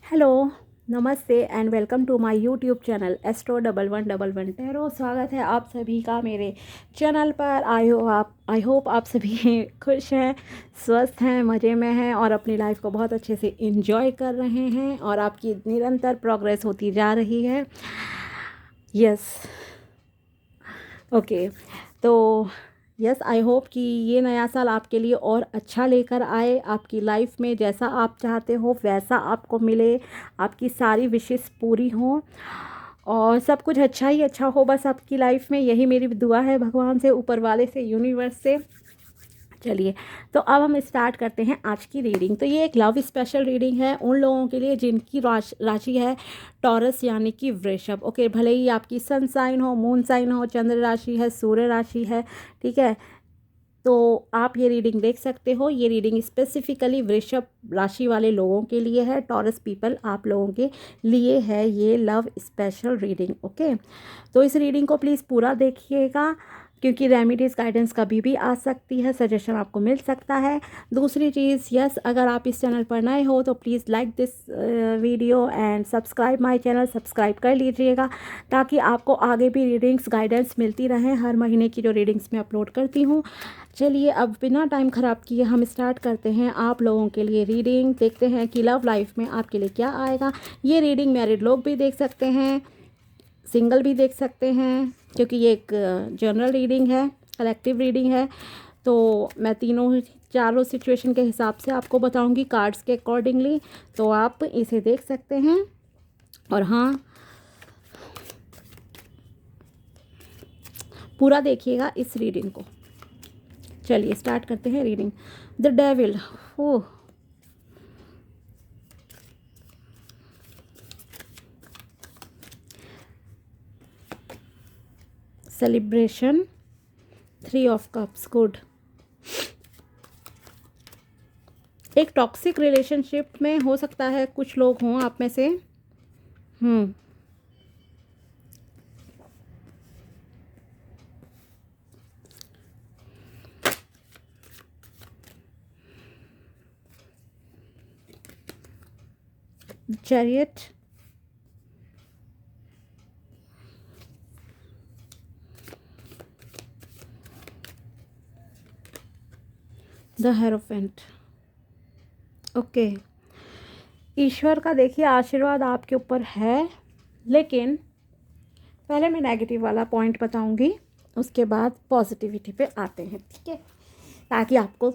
Hello, नमस्ते and welcome to my YouTube channel astro 1111 tarot. स्वागत है आप सभी का मेरे चैनल पर। आई होप आप सभी खुश हैं, स्वस्थ हैं, मज़े में हैं और अपनी लाइफ को बहुत अच्छे से इंजॉय कर रहे हैं और आपकी निरंतर प्रोग्रेस होती जा रही है। Yes, okay. तो यस, आई होप कि ये नया साल आपके लिए और अच्छा लेकर आए, आपकी लाइफ में जैसा आप चाहते हो वैसा आपको मिले, आपकी सारी विशेस पूरी हों और सब कुछ अच्छा ही अच्छा हो बस आपकी लाइफ में। यही मेरी दुआ है भगवान से, ऊपर वाले से, यूनिवर्स से। चलिए, तो अब हम स्टार्ट करते हैं आज की रीडिंग। तो ये एक लव स्पेशल रीडिंग है उन लोगों के लिए जिनकी राशि है टॉरस यानी कि वृषभ। ओके, भले ही आपकी सन साइन हो, मून साइन हो, चंद्र राशि है, सूर्य राशि है, ठीक है, तो आप ये रीडिंग देख सकते हो। ये रीडिंग स्पेसिफिकली वृषभ राशि वाले लोगों के लिए है, टॉरस पीपल आप लोगों के लिए है ये लव स्पेशल रीडिंग। ओके, तो इस रीडिंग को प्लीज़ पूरा देखिएगा क्योंकि रेमेडीज़ गाइडेंस कभी भी आ सकती है, सजेशन आपको मिल सकता है। दूसरी चीज़, यस, अगर आप इस चैनल पर नए हो तो please like this video and subscribe my channel, subscribe कर लीजिएगा ताकि आपको आगे भी रीडिंग्स गाइडेंस मिलती रहें हर महीने की जो रीडिंग्स मैं अपलोड करती हूँ। चलिए, अब बिना टाइम ख़राब किए हम स्टार्ट करते हैं आप लोगों के लिए रीडिंग। देखते हैं कि लव लाइफ में आपके लिए क्या आएगा। ये रीडिंग मैरिड लोग भी देख सकते हैं, सिंगल भी देख सकते हैं, क्योंकि ये एक जनरल रीडिंग है, कलेक्टिव रीडिंग है। तो मैं तीनों चारों सिचुएशन के हिसाब से आपको बताऊंगी कार्ड्स के अकॉर्डिंगली, तो आप इसे देख सकते हैं। और हाँ, पूरा देखिएगा इस रीडिंग को। चलिए स्टार्ट करते हैं reading. The devil, oh, celebration, 3 of cups, good. एक टॉक्सिक रिलेशनशिप में हो सकता है कुछ लोग हों आप में से। Chariot, the hierophant. ओके, ईश्वर का देखिए आशीर्वाद आपके ऊपर है, लेकिन पहले मैं नेगेटिव वाला पॉइंट बताऊंगी, उसके बाद पॉजिटिविटी पे आते हैं, ठीक है, ताकि आपको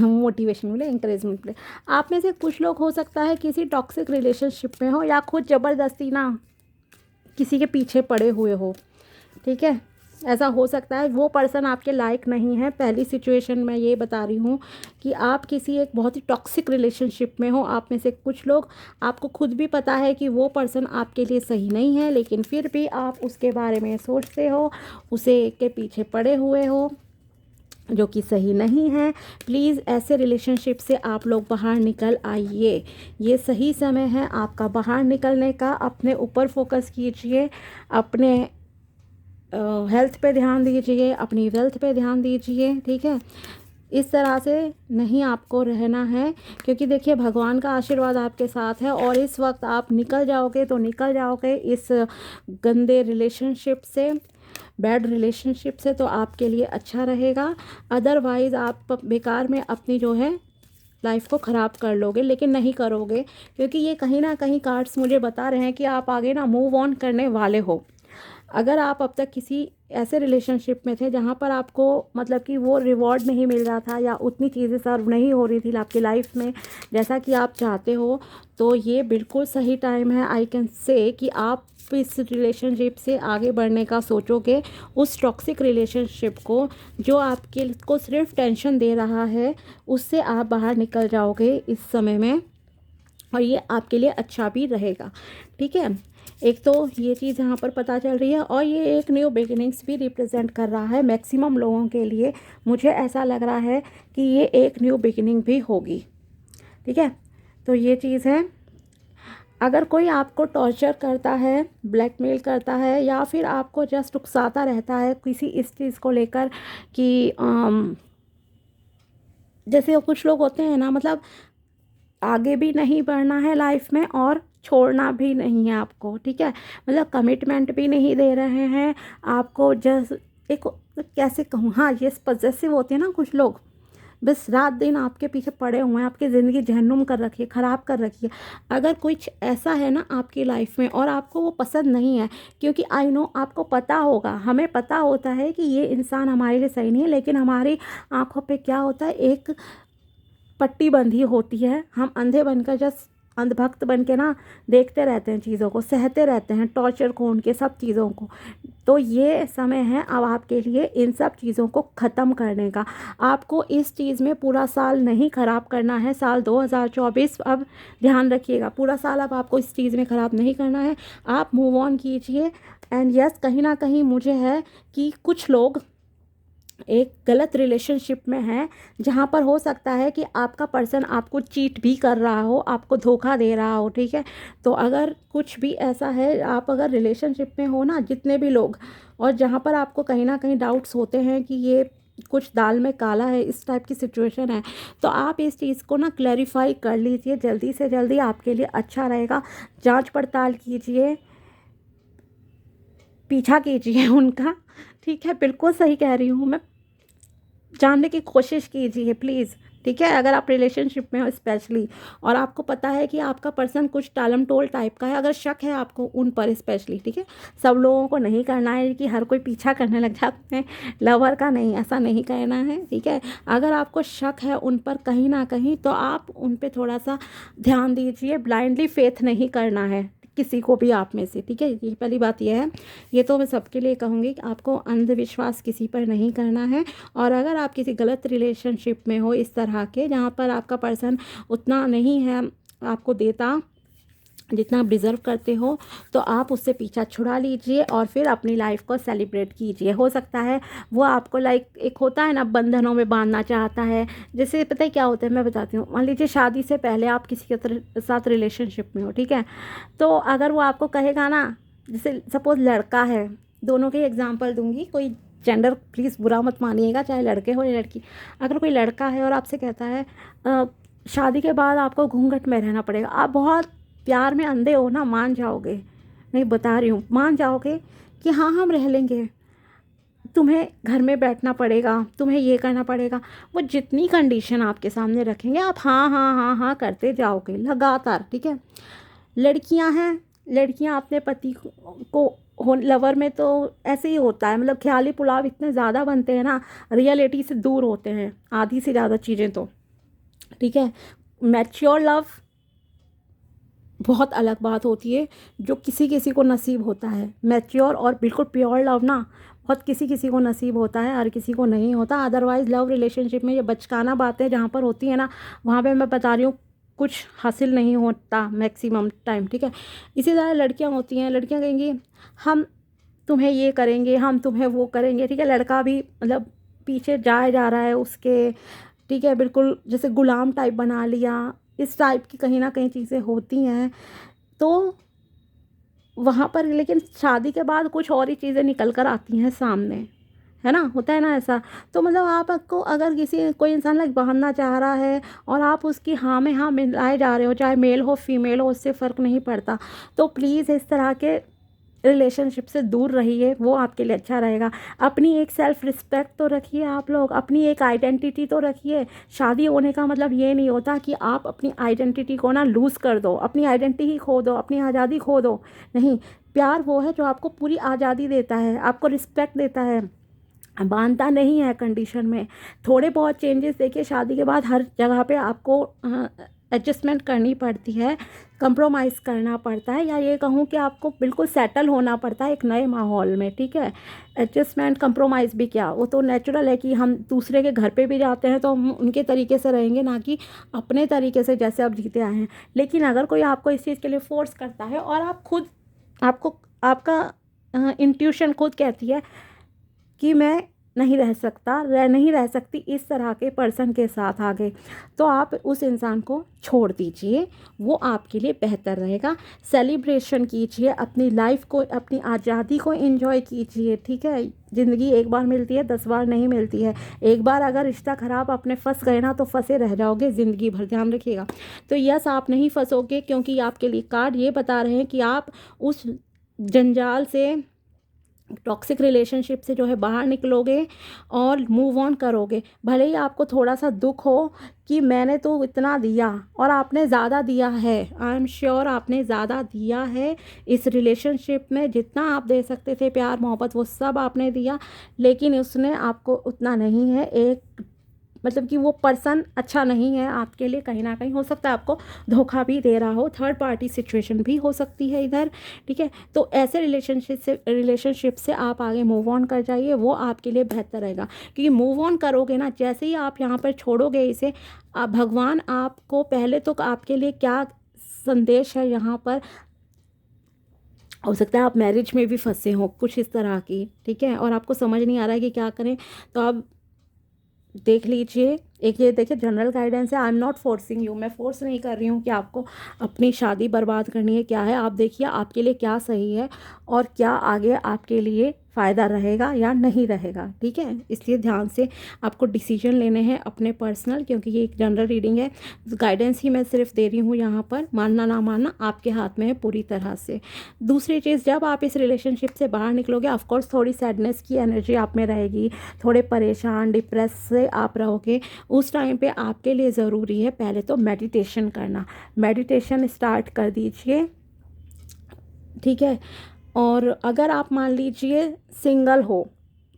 मोटिवेशन मिले, इंकरेजमेंट मिले। आप में से कुछ लोग हो सकता है किसी टॉक्सिक रिलेशनशिप में हो या खुद ज़बरदस्ती ना किसी के पीछे पड़े हुए हो, ठीक है, ऐसा हो सकता है। वो पर्सन आपके लायक नहीं है। पहली सिचुएशन मैं ये बता रही हूँ कि आप किसी एक बहुत ही टॉक्सिक रिलेशनशिप में हो। आप में से कुछ लोग, आपको खुद भी पता है कि वो पर्सन आपके लिए सही नहीं है, लेकिन फिर भी आप उसके बारे में सोचते हो, उसे के पीछे पड़े हुए हो, जो कि सही नहीं है। प्लीज़ ऐसे रिलेशनशिप से आप लोग बाहर निकल आइए। ये सही समय है आपका बाहर निकलने का। अपने ऊपर फोकस कीजिए, अपने हेल्थ पे ध्यान दीजिए, अपनी वेल्थ पे ध्यान दीजिए, ठीक है। इस तरह से नहीं आपको रहना है, क्योंकि देखिए भगवान का आशीर्वाद आपके साथ है और इस वक्त आप निकल जाओगे तो निकल जाओगे इस गंदे रिलेशनशिप से, बैड रिलेशनशिप से, तो आपके लिए अच्छा रहेगा। अदरवाइज़ आप बेकार में अपनी जो है लाइफ को ख़राब कर लोगे, लेकिन नहीं करोगे, क्योंकि ये कहीं ना कहीं कार्ड्स मुझे बता रहे हैं कि आप आगे ना मूव ऑन करने वाले हो। अगर आप अब तक किसी ऐसे रिलेशनशिप में थे जहाँ पर आपको मतलब कि वो रिवॉर्ड नहीं मिल रहा था या उतनी चीज़ें सर्व नहीं हो रही थी आपकी लाइफ में जैसा कि आप चाहते हो, तो ये बिल्कुल सही टाइम है, आई कैन से, कि आप इस रिलेशनशिप से आगे बढ़ने का सोचोगे। उस टॉक्सिक रिलेशनशिप को जो आपके को सिर्फ टेंशन दे रहा है, उससे आप बाहर निकल जाओगे इस समय में और ये आपके लिए अच्छा भी रहेगा, ठीक है। एक तो ये चीज़ यहाँ पर पता चल रही है और ये एक न्यू बिगिनिंग्स भी रिप्रेजेंट कर रहा है मैक्सिमम लोगों के लिए। मुझे ऐसा लग रहा है कि ये एक न्यू बिगिनिंग भी होगी, ठीक है। तो ये चीज़ है। अगर कोई आपको टॉर्चर करता है, ब्लैकमेल करता है या फिर आपको जस्ट उकसाता रहता है किसी इस चीज़ को लेकर कि जैसे कुछ लोग होते हैं ना, मतलब आगे भी नहीं बढ़ना है लाइफ में और छोड़ना भी नहीं है आपको, ठीक है। मतलब कमिटमेंट भी नहीं दे रहे हैं आपको, जस्ट एक कैसे कहूँ, हाँ ये पॉसेसिव होते हैं ना कुछ लोग, बस रात दिन आपके पीछे पड़े हुए हैं, आपकी ज़िंदगी जहन्नुम कर रखी है, ख़राब कर रखी है। अगर कुछ ऐसा है ना आपकी लाइफ में और आपको वो पसंद नहीं है, क्योंकि आई नो आपको पता होगा, हमें पता होता है कि ये इंसान हमारे लिए सही नहीं है, लेकिन हमारी आंखों पे क्या होता है, एक पट्टी बंधी होती है, हम अंधे बनकर जस्ट अंधभक्त बन के ना देखते रहते हैं, चीज़ों को सहते रहते हैं, टॉर्चर को, उनके सब चीज़ों को। तो ये समय है अब आपके लिए इन सब चीज़ों को ख़त्म करने का। आपको इस चीज़ में पूरा साल नहीं ख़राब करना है, साल 2024 अब ध्यान रखिएगा, पूरा साल अब आपको इस चीज़ में ख़राब नहीं करना है। आप मूव ऑन कीजिए। एंड यस, कहीं ना कहीं मुझे है कि कुछ लोग एक गलत रिलेशनशिप में है, जहाँ पर हो सकता है कि आपका पर्सन आपको चीट भी कर रहा हो, आपको धोखा दे रहा हो, ठीक है। तो अगर कुछ भी ऐसा है, आप अगर रिलेशनशिप में हो ना, जितने भी लोग, और जहाँ पर आपको कहीं ना कहीं डाउट्स होते हैं कि ये कुछ दाल में काला है, इस टाइप की सिचुएशन है, तो आप इस चीज़ को ना क्लैरिफाई कर लीजिए, जल्दी से जल्दी आपके लिए अच्छा रहेगा। जांच पड़ताल कीजिए, पीछा कीजिए उनका, ठीक है। बिल्कुल सही कह रही हूँ मैं, जानने की कोशिश कीजिए प्लीज़, ठीक है। अगर आप रिलेशनशिप में हो स्पेशली, और आपको पता है कि आपका पर्सन कुछ टालम टोल टाइप का है, अगर शक है आपको उन पर स्पेशली, ठीक है। सब लोगों को नहीं करना है कि हर कोई पीछा करने लग जाते हैं लवर का, नहीं, ऐसा नहीं करना है, ठीक है। अगर आपको शक है उन पर कहीं ना कहीं, तो आप उन पर थोड़ा सा ध्यान दीजिए, ब्लाइंडली फेथ नहीं करना है किसी को भी आप में से, ठीक है। ये पहली बात यह है, ये तो मैं सबके लिए कहूँगी कि आपको अंधविश्वास किसी पर नहीं करना है। और अगर आप किसी गलत रिलेशनशिप में हो इस तरह के, जहाँ पर आपका पर्सन उतना नहीं है आपको देता जितना आप डिज़र्व करते हो, तो आप उससे पीछा छुड़ा लीजिए और फिर अपनी लाइफ को सेलिब्रेट कीजिए। हो सकता है वो आपको लाइक एक होता है ना, बंधनों में बांधना चाहता है। जैसे पता है क्या होता है, मैं बताती हूँ। मान लीजिए शादी से पहले आप किसी के साथ रिलेशनशिप में हो, ठीक है। तो अगर वो आपको कहेगा ना, जैसे सपोज़ लड़का है, दोनों के एग्जाम्पल दूंगी, कोई जेंडर प्लीज़ बुरा मत मानिएगा, चाहे लड़के हो या लड़की। अगर कोई लड़का है और आपसे कहता है शादी के बाद आपको घूंघट में रहना पड़ेगा, आप बहुत प्यार में अंधे हो ना, मान जाओगे, नहीं बता रही हूँ, मान जाओगे कि हाँ हम रह लेंगे, तुम्हें घर में बैठना पड़ेगा, तुम्हें ये करना पड़ेगा। वो जितनी कंडीशन आपके सामने रखेंगे, आप हाँ हाँ हाँ हाँ करते जाओगे लगातार, ठीक है। लड़कियां हैं, लड़कियां अपने पति को हो, लवर में तो ऐसे ही होता है, मतलब ख्याली पुलाव इतने ज़्यादा बनते हैं ना, रियलिटी से दूर होते हैं आधी से ज़्यादा चीज़ें तो, ठीक है। मैच्योर लव बहुत अलग बात होती है, जो किसी किसी को नसीब होता है। मैच्योर और बिल्कुल प्योर लव ना बहुत किसी किसी को नसीब होता है, हर किसी को नहीं होता। अदरवाइज़ लव रिलेशनशिप में ये बचकाना बातें जहाँ पर होती है ना, वहाँ पे मैं बता रही हूँ कुछ हासिल नहीं होता मैक्सिमम टाइम, ठीक है। इसी तरह लड़कियाँ होती हैं, लड़कियाँ कहेंगी हम तुम्हें ये करेंगे, हम तुम्हें वो करेंगे, ठीक है। लड़का भी मतलब पीछे जाए जा रहा है उसके, ठीक है, बिल्कुल जैसे गुलाम टाइप बना लिया, इस टाइप की कहीं ना कहीं चीज़ें होती हैं। तो वहाँ पर लेकिन शादी के बाद कुछ और ही चीज़ें निकल कर आती हैं सामने, है ना, होता है ना ऐसा। तो मतलब आपको अगर किसी कोई इंसान लाइक बांधना चाह रहा है और आप उसकी हाँ में हाँ मिलाए जा रहे हो, चाहे मेल हो फीमेल हो, उससे फ़र्क नहीं पड़ता, तो प्लीज़ इस तरह के रिलेशनशिप से दूर रहिए, वो आपके लिए अच्छा रहेगा। अपनी एक सेल्फ रिस्पेक्ट तो रखिए, आप लोग अपनी एक आइडेंटिटी तो रखिए। शादी होने का मतलब ये नहीं होता कि आप अपनी आइडेंटिटी को ना लूज़ कर दो, अपनी आइडेंटिटी ही खो दो, अपनी आज़ादी खो दो, नहीं। प्यार वो है जो आपको पूरी आज़ादी देता है, आपको रिस्पेक्ट देता है, बांधता नहीं है कंडीशन में। थोड़े बहुत चेंजेस देखिए शादी के बाद हर जगह पे आपको एडजस्टमेंट करनी पड़ती है, कंप्रोमाइज़ करना पड़ता है, या ये कहूँ कि आपको बिल्कुल सेटल होना पड़ता है एक नए माहौल में, ठीक है। एडजस्टमेंट कंप्रोमाइज़ भी क्या, वो तो नेचुरल है कि हम दूसरे के घर पे भी जाते हैं तो हम उनके तरीके से रहेंगे, ना कि अपने तरीके से जैसे आप जीते आए हैं। लेकिन अगर कोई आपको इस चीज़ के लिए फ़ोर्स करता है और आप खुद, आपको आपका इंट्यूशन खुद कहती है कि मैं नहीं रह सकती इस तरह के पर्सन के साथ आगे, तो आप उस इंसान को छोड़ दीजिए, वो आपके लिए बेहतर रहेगा। सेलिब्रेशन कीजिए, अपनी लाइफ को, अपनी आज़ादी को एंजॉय कीजिए, ठीक है। ज़िंदगी एक बार मिलती है, 10 बार नहीं मिलती है। एक बार अगर रिश्ता ख़राब अपने फंस गए ना, तो फंसे रह जाओगे ज़िंदगी भर, ध्यान रखिएगा। तो यस, आप नहीं फंसोगे, क्योंकि आपके लिए कार्ड ये बता रहे हैं कि आप उस जंजाल से, टॉक्सिक रिलेशनशिप से जो है बाहर निकलोगे और मूव ऑन करोगे। भले ही आपको थोड़ा सा दुख हो कि मैंने तो इतना दिया, और आपने ज़्यादा दिया है, आई एम श्योर आपने ज़्यादा दिया है इस रिलेशनशिप में। जितना आप दे सकते थे प्यार मोहब्बत, वो सब आपने दिया, लेकिन उसने आपको उतना नहीं है। एक मतलब कि वो पर्सन अच्छा नहीं है आपके लिए, कहीं ना कहीं हो सकता है आपको धोखा भी दे रहा हो, थर्ड पार्टी सिचुएशन भी हो सकती है इधर, ठीक है। तो ऐसे रिलेशनशिप से आप आगे मूव ऑन कर जाइए, वो आपके लिए बेहतर रहेगा। क्योंकि मूव ऑन करोगे ना, जैसे ही आप यहाँ पर छोड़ोगे इसे, भगवान आपको पहले तो आपके लिए क्या संदेश है यहाँ पर, हो सकता है आप मैरिज में भी फंसे हो कुछ इस तरह की, ठीक है, और आपको समझ नहीं आ रहा है कि क्या करें। तो आप देख लीजिए, एक ये देखिए जनरल गाइडेंस है, I am not forcing you, मैं फोर्स नहीं कर रही हूँ कि आपको अपनी शादी बर्बाद करनी है, क्या है। आप देखिए आपके लिए क्या सही है, और क्या आगे आपके लिए फ़ायदा रहेगा या नहीं रहेगा, ठीक है। इसलिए ध्यान से आपको डिसीजन लेने हैं अपने पर्सनल, क्योंकि ये एक जनरल रीडिंग है, गाइडेंस ही मैं सिर्फ दे रही हूँ यहाँ पर, मानना ना मानना आपके हाथ में है पूरी तरह से। दूसरी चीज़, जब आप इस रिलेशनशिप से बाहर निकलोगे, ऑफकोर्स थोड़ी सैडनेस की एनर्जी आप में रहेगी, थोड़े परेशान डिप्रेस से आप रहोगे। उस टाइम पे आपके लिए ज़रूरी है पहले तो मेडिटेशन करना। मेडिटेशन स्टार्ट कर दीजिए, ठीक है। और अगर आप मान लीजिए सिंगल हो,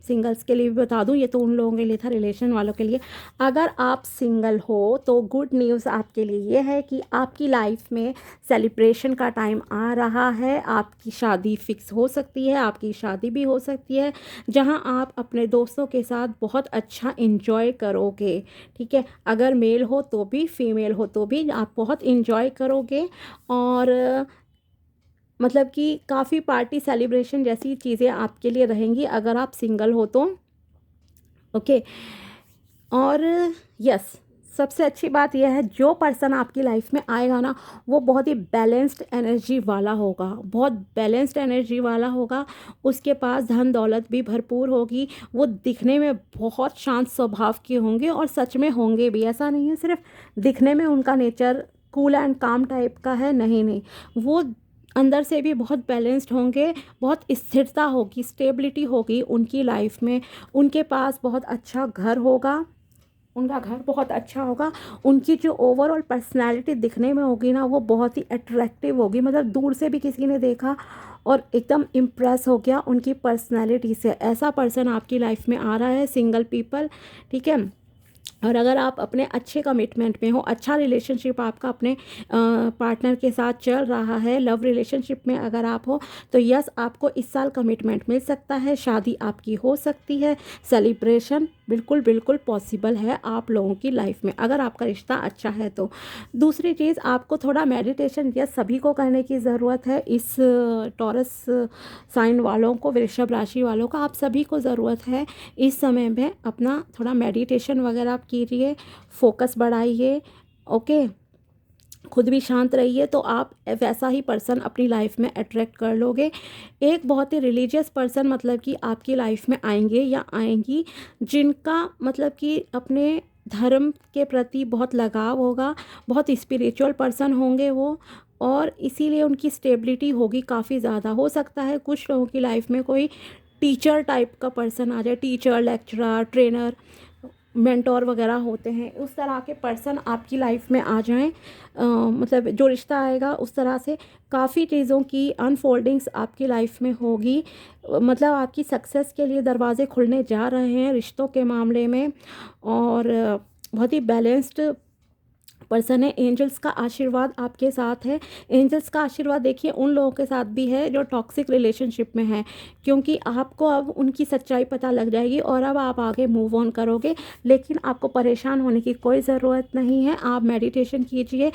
सिंगल्स के लिए भी बता दूं, ये तो उन लोगों के लिए था, रिलेशन वालों के लिए। अगर आप सिंगल हो तो गुड न्यूज़ आपके लिए ये है कि आपकी लाइफ में सेलिब्रेशन का टाइम आ रहा है, आपकी शादी फिक्स हो सकती है, आपकी शादी भी हो सकती है, जहां आप अपने दोस्तों के साथ बहुत अच्छा इंजॉय करोगे, ठीक है। अगर मेल हो तो भी, फीमेल हो तो भी, आप बहुत इंजॉय करोगे। और मतलब कि काफ़ी पार्टी सेलिब्रेशन जैसी चीज़ें आपके लिए रहेंगी अगर आप सिंगल हो तो, ओके। और यस, सबसे अच्छी बात यह है, जो पर्सन आपकी लाइफ में आएगा ना, वो बहुत ही बैलेंस्ड एनर्जी वाला होगा, बहुत बैलेंस्ड एनर्जी वाला होगा। उसके पास धन दौलत भी भरपूर होगी, वो दिखने में बहुत शांत स्वभाव के होंगे, और सच में होंगे भी। ऐसा नहीं है सिर्फ दिखने में उनका नेचर कूल एंड काम टाइप का है, नहीं नहीं, वो अंदर से भी बहुत बैलेंस्ड होंगे, बहुत स्थिरता होगी, स्टेबिलिटी होगी उनकी लाइफ में। उनके पास बहुत अच्छा घर होगा, उनका घर बहुत अच्छा होगा। उनकी जो ओवरऑल पर्सनालिटी दिखने में होगी ना, वो बहुत ही अट्रैक्टिव होगी, मतलब दूर से भी किसी ने देखा और एकदम इम्प्रेस हो गया उनकी पर्सनालिटी से। ऐसा पर्सन आपकी लाइफ में आ रहा है, सिंगल पीपल, ठीक है। और अगर आप अपने अच्छे कमिटमेंट में हो, अच्छा रिलेशनशिप आपका अपने पार्टनर के साथ चल रहा है, लव रिलेशनशिप में अगर आप हो, तो यस, आपको इस साल कमिटमेंट मिल सकता है, शादी आपकी हो सकती है, सेलिब्रेशन बिल्कुल बिल्कुल पॉसिबल है आप लोगों की लाइफ में, अगर आपका रिश्ता अच्छा है तो। दूसरी चीज़, आपको थोड़ा मेडिटेशन यस सभी को करने की ज़रूरत है, इस टॉरस साइन वालों को, वृषभ राशि वालों को, आप सभी को ज़रूरत है इस समय में अपना थोड़ा मेडिटेशन वगैरह आप कीजिए, फोकस बढ़ाइए, ओके। खुद भी शांत रहिए, तो आप वैसा ही पर्सन अपनी लाइफ में अट्रैक्ट कर लोगे। एक बहुत ही रिलीजियस पर्सन मतलब कि आपकी लाइफ में आएंगे या आएंगी, जिनका मतलब कि अपने धर्म के प्रति बहुत लगाव होगा, बहुत स्पिरिचुअल पर्सन होंगे वो, और इसीलिए उनकी स्टेबिलिटी होगी काफ़ी ज़्यादा। हो सकता है कुछ लोगों की लाइफ में कोई टीचर टाइप का पर्सन आ जाए, टीचर, लेक्चरर, ट्रेनर, मेंटोर वगैरह होते हैं, उस तरह के पर्सन आपकी लाइफ में आ जाएं। मतलब जो रिश्ता आएगा उस तरह से काफ़ी चीज़ों की अनफोल्डिंग्स आपकी लाइफ में होगी, मतलब आपकी सक्सेस के लिए दरवाजे खुलने जा रहे हैं रिश्तों के मामले में। और बहुत ही बैलेंस्ड पर्सन है। एंजल्स का आशीर्वाद आपके साथ है। एंजल्स का आशीर्वाद देखिए उन लोगों के साथ भी है जो टॉक्सिक रिलेशनशिप में है, क्योंकि आपको अब उनकी सच्चाई पता लग जाएगी और अब आप आगे मूव ऑन करोगे। लेकिन आपको परेशान होने की कोई ज़रूरत नहीं है। आप मेडिटेशन कीजिए,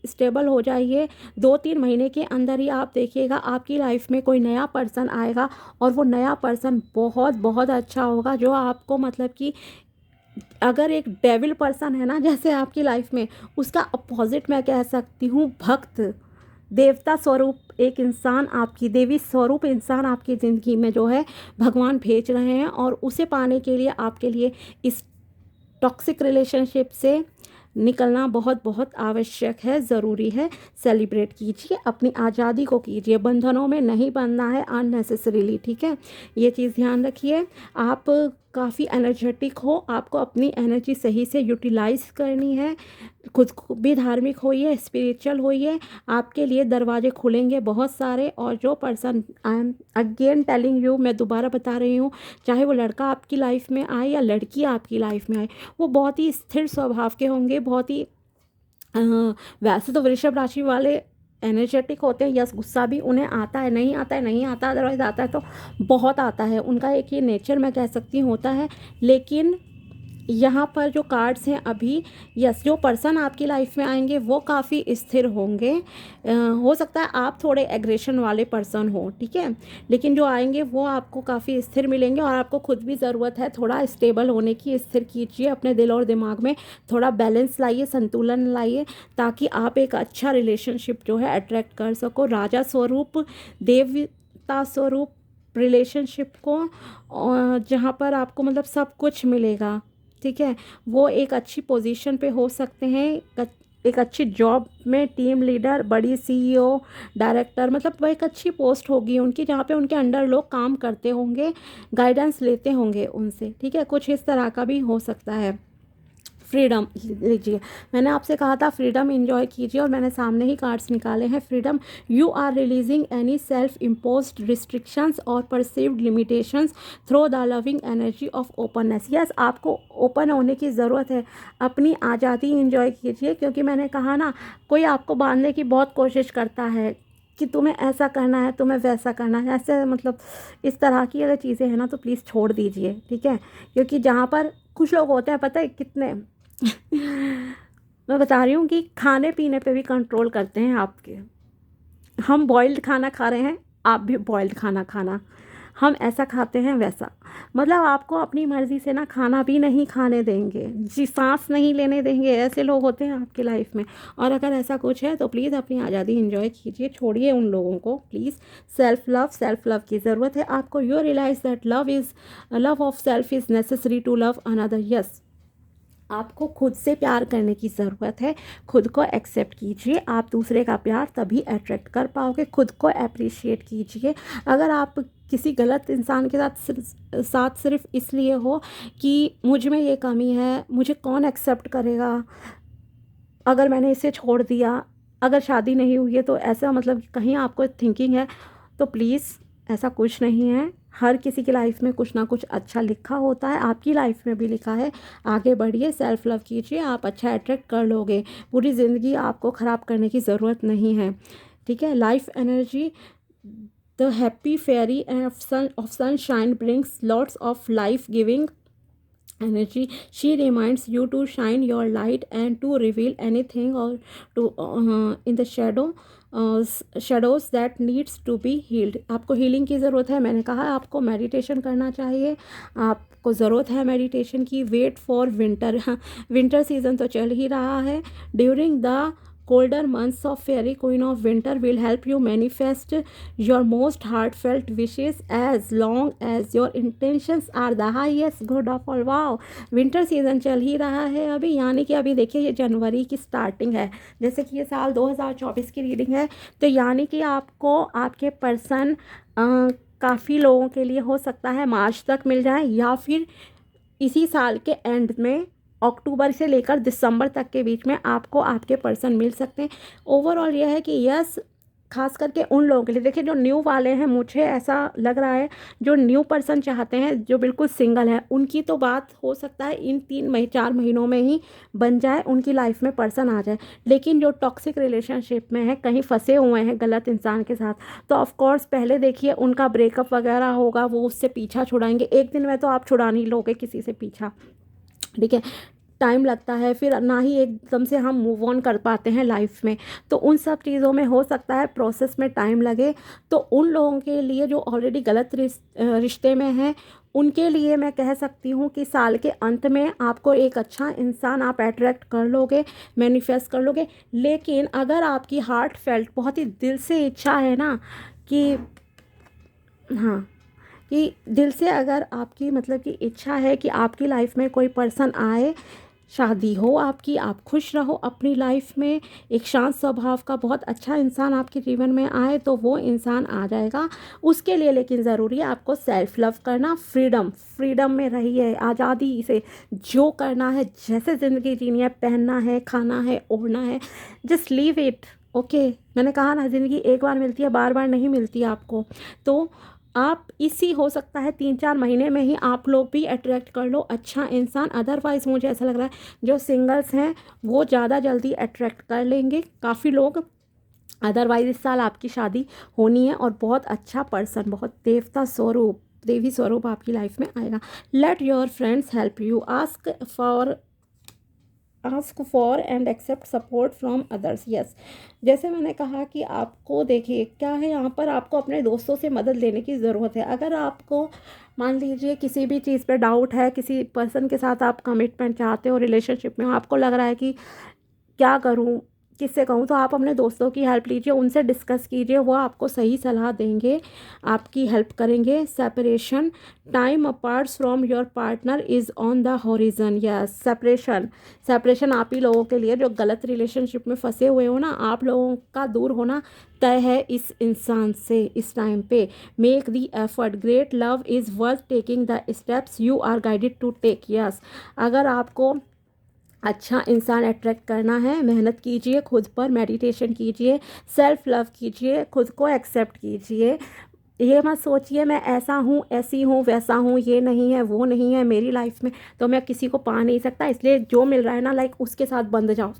स्टेबल हो जाइए। 2-3 महीने के अंदर ही आप देखिएगा आपकी लाइफ में कोई नया पर्सन आएगा और वो नया पर्सन बहुत बहुत अच्छा होगा, जो आपको मतलब कि अगर एक डेविल पर्सन है ना जैसे आपकी लाइफ में, उसका अपोजिट मैं कह सकती हूँ भक्त, देवता स्वरूप एक इंसान, आपकी देवी स्वरूप इंसान आपकी ज़िंदगी में जो है भगवान भेज रहे हैं। और उसे पाने के लिए आपके लिए इस टॉक्सिक रिलेशनशिप से निकलना बहुत बहुत आवश्यक है, ज़रूरी है। सेलिब्रेट कीजिए, अपनी आज़ादी को कीजिए, बंधनों में नहीं बंधना है अननेसेसरीली, ठीक है। ये चीज़ ध्यान रखिए। आप काफ़ी एनर्जेटिक हो, आपको अपनी एनर्जी सही से यूटिलाइज करनी है। खुद को भी धार्मिक होइए, स्पिरिचुअल होइए, आपके लिए दरवाजे खुलेंगे बहुत सारे। और जो person, I am again telling you, मैं दोबारा बता रही हूँ, चाहे वो लड़का आपकी लाइफ में आए या लड़की आपकी लाइफ में आए, वो बहुत ही स्थिर स्वभाव के होंगे, बहुत ही वैसे तो वृषभ राशि वाले एनर्जेटिक होते हैं। यस, गुस्सा भी उन्हें आता है, नहीं आता है नहीं आता, अदरवाइज आता है तो बहुत आता है, उनका एक ये नेचर मैं कह सकती हूँ होता है। लेकिन यहाँ पर जो कार्ड्स हैं अभी, यस, जो पर्सन आपकी लाइफ में आएंगे वो काफ़ी स्थिर होंगे। हो सकता है आप थोड़े एग्रेशन वाले पर्सन हो, ठीक है, लेकिन जो आएंगे वो आपको काफ़ी स्थिर मिलेंगे। और आपको खुद भी ज़रूरत है थोड़ा स्टेबल होने की। स्थिर कीजिए अपने दिल और दिमाग में, थोड़ा बैलेंस लाइए, संतुलन लाइए, ताकि आप एक अच्छा रिलेशनशिप जो है अट्रैक्ट कर सको। राजा स्वरूप, देवता स्वरूप रिलेशनशिप को, जहाँ पर आपको मतलब सब कुछ मिलेगा, ठीक है। वो एक अच्छी पोजीशन पे हो सकते हैं, एक अच्छी जॉब में, टीम लीडर, बड़ी सीईओ, डायरेक्टर, मतलब वो एक अच्छी पोस्ट होगी उनकी, जहाँ पे उनके अंडर लोग काम करते होंगे, गाइडेंस लेते होंगे उनसे, ठीक है। कुछ इस तरह का भी हो सकता है। फ्रीडम लीजिए, मैंने आपसे कहा था फ्रीडम एंजॉय कीजिए, और मैंने सामने ही कार्ड्स निकाले हैं। Freedom, you are releasing any self imposed restrictions और perceived limitations through the loving energy of openness. Yes, आपको ओपन होने की ज़रूरत है, अपनी आज़ादी एंजॉय कीजिए। क्योंकि मैंने कहा ना, कोई आपको बांधने की बहुत कोशिश करता है कि तुम्हें ऐसा करना है, तुम्हें वैसा करना है, ऐसे मतलब इस तरह की अगर चीज़ें हैं ना तो प्लीज़ छोड़ दीजिए, ठीक है। क्योंकि जहाँ पर कुछ लोग होते हैं, पता है कितने मैं बता रही हूँ कि खाने पीने पे भी कंट्रोल करते हैं आपके। हम बॉइल्ड खाना खा रहे हैं, आप भी बॉइल्ड खाना खाना, हम ऐसा खाते हैं वैसा, मतलब आपको अपनी मर्ज़ी से ना खाना भी नहीं खाने देंगे जी, सांस नहीं लेने देंगे। ऐसे लोग होते हैं आपकी लाइफ में। और अगर ऐसा कुछ है तो प्लीज़ अपनी आज़ादी एंजॉय कीजिए, छोड़िए उन लोगों को प्लीज़। सेल्फ लव की ज़रूरत है आपको। You realise that love of self is necessary to love another. Yes, आपको खुद से प्यार करने की ज़रूरत है। खुद को एक्सेप्ट कीजिए, आप दूसरे का प्यार तभी अट्रैक्ट कर पाओगे। खुद को अप्रिशिएट कीजिए। अगर आप किसी गलत इंसान के साथ सिर्फ इसलिए हो कि मुझ में ये कमी है, मुझे कौन एक्सेप्ट करेगा अगर मैंने इसे छोड़ दिया, अगर शादी नहीं हुई है तो ऐसा मतलब कहीं आपको थिंकिंग है, तो प्लीज़ ऐसा कुछ नहीं है। हर किसी की लाइफ में कुछ ना कुछ अच्छा लिखा होता है, आपकी लाइफ में भी लिखा है। आगे बढ़िए, सेल्फ लव कीजिए, आप अच्छा अट्रैक्ट कर लोगे। पूरी ज़िंदगी आपको ख़राब करने की ज़रूरत नहीं है, ठीक है। Life energy, the happy fairy of sunshine brings lots of life giving energy. She reminds you to shine your light and to reveal anything or to in the shadows that needs to be healed. आपको healing की ज़रूरत है, मैंने कहा आपको meditation करना चाहिए, आपको ज़रूरत है मेडिटेशन की। Wait for winter, winter season तो चल ही रहा है। During the colder months of fairy queen of winter will help you manifest your most heartfelt wishes as long as your intentions are the highest good of all. wow, winter season चल ही रहा है अभी, यानी कि अभी देखिए ये जनवरी की स्टार्टिंग है, जैसे कि ये साल 2024 की रीडिंग है, तो यानी कि आपको आपके पर्सन काफ़ी लोगों के लिए हो सकता है मार्च तक मिल जाए, या फिर इसी साल के एंड में अक्टूबर से लेकर दिसंबर तक के बीच में आपको आपके पर्सन मिल सकते हैं। ओवरऑल यह है कि यस, खास करके उन लोगों के लिए। देखिए जो न्यू वाले हैं, मुझे ऐसा लग रहा है जो न्यू पर्सन चाहते हैं, जो बिल्कुल सिंगल है, उनकी तो बात हो सकता है इन 4 महीनों में ही बन जाए, उनकी लाइफ में पर्सन आ जाए। लेकिन जो टॉक्सिक रिलेशनशिप में है, कहीं फंसे हुए हैं गलत इंसान के साथ, तो ऑफ कोर्स पहले देखिए उनका ब्रेकअप वगैरह होगा, वो उससे पीछा छुड़ाएंगे। एक दिन में तो आप छुड़ा नहीं लोगे किसी से पीछा, ठीक है, टाइम लगता है, फिर ना ही एकदम से हम मूव ऑन कर पाते हैं लाइफ में। तो उन सब चीज़ों में हो सकता है प्रोसेस में टाइम लगे। तो उन लोगों के लिए जो ऑलरेडी गलत रिश्ते में हैं, उनके लिए मैं कह सकती हूँ कि साल के अंत में आपको एक अच्छा इंसान आप अट्रैक्ट कर लोगे, मैनिफेस्ट कर लोगे। लेकिन अगर आपकी हार्ट फेल्ट बहुत ही दिल से इच्छा है ना कि हाँ, कि दिल से अगर आपकी मतलब कि इच्छा है कि आपकी लाइफ में कोई पर्सन आए, शादी हो आपकी, आप खुश रहो अपनी लाइफ में, एक शांत स्वभाव का बहुत अच्छा इंसान आपके जीवन में आए, तो वो इंसान आ जाएगा। उसके लिए लेकिन ज़रूरी है आपको सेल्फ लव करना, फ्रीडम में रहिए, आज़ादी से जो करना है, जैसे ज़िंदगी जीनी है, पहनना है, खाना है, ओढ़ना है, जस्ट लीव इट। ओके, मैंने कहा ना ज़िंदगी एक बार मिलती है, बार बार नहीं मिलती आपको। तो आप इसी हो सकता है 3-4 महीने में ही आप लोग भी अट्रैक्ट कर लो अच्छा इंसान। अदरवाइज़ मुझे ऐसा लग रहा है जो सिंगल्स हैं वो ज़्यादा जल्दी अट्रैक्ट कर लेंगे काफ़ी लोग। अदरवाइज़ इस साल आपकी शादी होनी है और बहुत अच्छा पर्सन, बहुत देवी स्वरूप आपकी लाइफ में आएगा। Let your friends help you, ask for and accept support from others. Yes, जैसे मैंने कहा कि आपको देखिए क्या है, यहाँ पर आपको अपने दोस्तों से मदद लेने की ज़रूरत है। अगर आपको मान लीजिए किसी भी चीज़ पे डाउट है, किसी पर्सन के साथ आप कमिटमेंट चाहते हो, रिलेशनशिप में आपको लग रहा है कि क्या करूँ, किससे कहूँ, तो आप अपने दोस्तों की हेल्प लीजिए, उनसे डिस्कस कीजिए, वो आपको सही सलाह देंगे, आपकी हेल्प करेंगे। Separation, time apart from your partner is on the horizon. Yes, separation आप ही लोगों के लिए जो गलत रिलेशनशिप में फंसे हुए हो ना, आप लोगों का दूर होना तय है इस इंसान से इस टाइम पे। Make the effort, great love is worth taking the steps you are guided to take. Yes, अगर आपको अच्छा इंसान अट्रैक्ट करना है, मेहनत कीजिए, खुद पर मेडिटेशन कीजिए, सेल्फ लव कीजिए, खुद को एक्सेप्ट कीजिए। ये मत सोचिए मैं ऐसा हूँ, ऐसी हूँ, वैसा हूँ, ये नहीं है, वो नहीं है मेरी लाइफ में, तो मैं किसी को पा नहीं सकता, इसलिए जो मिल रहा है ना लाइक उसके साथ बंध जाओ।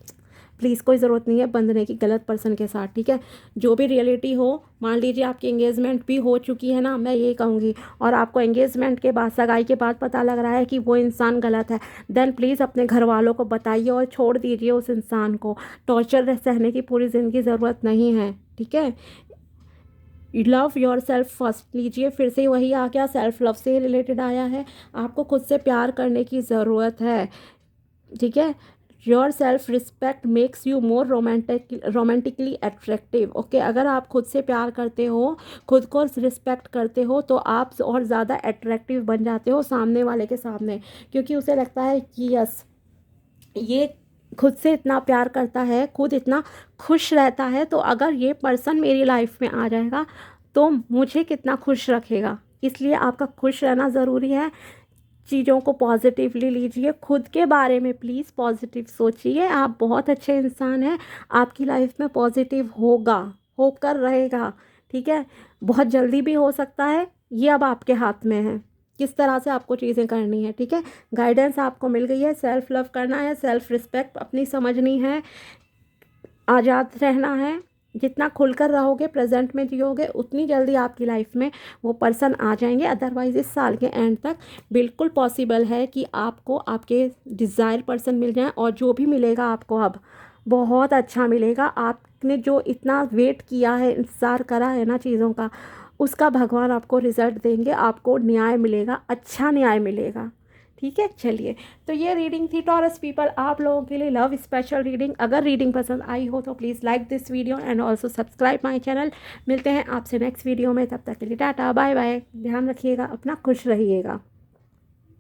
प्लीज़, कोई ज़रूरत नहीं है बंधने की गलत पर्सन के साथ, ठीक है। जो भी रियलिटी हो, मान लीजिए आपकी एंगेजमेंट भी हो चुकी है ना, मैं ये कहूँगी, और आपको एंगेजमेंट के बाद, सगाई के बाद पता लग रहा है कि वो इंसान गलत है, देन प्लीज़ अपने घर वालों को बताइए और छोड़ दीजिए उस इंसान को। टॉर्चर सहने की पूरी ज़िंदगी ज़रूरत नहीं है, ठीक है। लव योर सेल्फ फर्स्ट लीजिए, फिर से वही आ गया, सेल्फ लव से रिलेटेड आया है। आपको खुद से प्यार करने की ज़रूरत है, ठीक है। Your self respect makes you more romantically attractive. Okay, अगर आप खुद से प्यार करते हो, खुद को रिस्पेक्ट करते हो, तो आप और ज़्यादा अट्रैक्टिव बन जाते हो सामने वाले के सामने, क्योंकि उसे लगता है कि यस, ये खुद से इतना प्यार करता है, खुद इतना खुश रहता है, तो अगर ये पर्सन मेरी लाइफ में आ जाएगा तो मुझे कितना खुश रखेगा। इसलिए आपका खुश रहना ज़रूरी है। चीज़ों को पॉजिटिवली लीजिए, खुद के बारे में प्लीज़ पॉजिटिव सोचिए। आप बहुत अच्छे इंसान हैं, आपकी लाइफ में पॉजिटिव होगा, होकर रहेगा, ठीक है। बहुत जल्दी भी हो सकता है, ये अब आपके हाथ में है किस तरह से आपको चीज़ें करनी है, ठीक है। गाइडेंस आपको मिल गई है, सेल्फ लव करना है, सेल्फ रिस्पेक्ट अपनी समझनी है, आज़ाद रहना है। जितना खुलकर रहोगे, प्रेजेंट में जियोगे, उतनी जल्दी आपकी लाइफ में वो पर्सन आ जाएंगे। अदरवाइज़ इस साल के एंड तक बिल्कुल पॉसिबल है कि आपको आपके डिज़ायर पर्सन मिल जाएं, और जो भी मिलेगा आपको अब बहुत अच्छा मिलेगा। आपने जो इतना वेट किया है, इंतज़ार करा है ना चीज़ों का, उसका भगवान आपको रिज़ल्ट देंगे, आपको न्याय मिलेगा, अच्छा न्याय मिलेगा, ठीक है। चलिए, तो ये रीडिंग थी टॉरस पीपल, आप लोगों के लिए लव स्पेशल रीडिंग। अगर रीडिंग पसंद आई हो तो please like this video and also subscribe my channel. मिलते हैं आपसे नेक्स्ट वीडियो में, तब तक के लिए टाटा बाय बाय, ध्यान रखिएगा अपना, खुश रहिएगा।